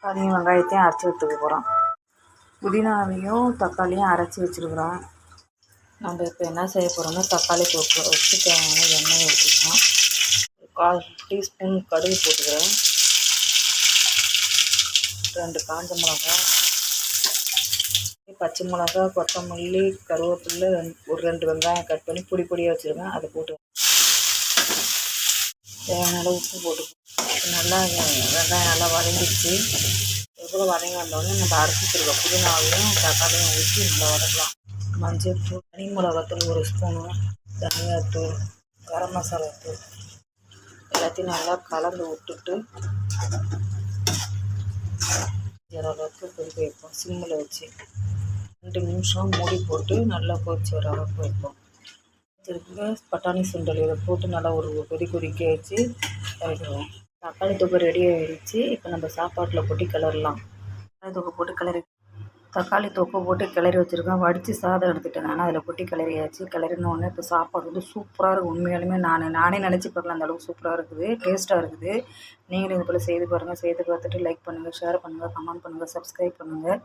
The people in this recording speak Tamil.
தக்காளியும் வெங்காயத்தையும் அரைச்சி எடுத்துக்க போகிறோம். புதினாவையும் தக்காளியும் அரைச்சி வச்சுருக்குறோம். நம்ம இப்போ என்ன செய்ய போகிறோம்னா தக்காளி தொக்கு வச்சு தேவையான எண்ணெய் ஊற்றிக்கலாம். 1/4 டீஸ்பூன் கடுகு போட்டுக்கிறேன். 2 காஞ்ச மிளகா, பச்சை மிளகா, கொத்தமல்லி, கருவேப்பிலை, ஒரு 2 வெங்காயம் கட் பண்ணி பொடி பொடியாக வச்சுருக்கேன். அதை போட்டு தேவையான அளவு உப்பு போட்டு நல்லா வெங்காயம் நல்லா வதங்கிடுச்சு. எவ்வளோ வதங்கி வந்தோடனே நம்ம அரைச்சி வச்சுருக்க புதினாவையும் தக்காளியும் ஊற்றி நல்லா வதக்கலாம். மஞ்சள் தூள், தனி மிளகாத்தூள் 1 ஸ்பூனு, தனியாத்தூள், கரம் மசாலா தூள் எல்லாத்தையும் நல்லா கலந்து விட்டுட்டு அளவுக்கு கொதிக்க வைப்போம். சிம்மில் வச்சு 2 நிமிஷம் மூடி போட்டு நல்லா கொதிச்சு வர அளவுக்கு வைப்போம். திரும்ப பட்டாணி சுண்டல் இதை போட்டு நல்லா ஒரு கொதிக்க வச்சு இறக்கிடுவோம். தக்காளி தொக்கு ரெடி ஆகிடுச்சு. இப்போ நம்ம சாப்பாட்டில் போட்டு கிளறலாம். தக்காளி தொக்கு போட்டு கிளறி வச்சுருக்கேன். வடித்து சாதம் எடுத்துட்டேன். ஆனால் அதில் கொட்டி கிளறியாச்சு. கிளறினோடனே இப்போ சாப்பாடு வந்து சூப்பராக இருக்கும். உண்மையாலுமே நானே நினச்சி பார்க்கல, அந்தளவுக்கு சூப்பராக இருக்குது, டேஸ்ட்டாக இருக்குது. நீங்களும் இது போல் செய்து பாருங்கள். செய்து பார்த்துட்டு லைக் பண்ணுங்கள், ஷேர் பண்ணுங்கள், கமெண்ட் பண்ணுங்கள், சப்ஸ்கிரைப் பண்ணுங்கள்.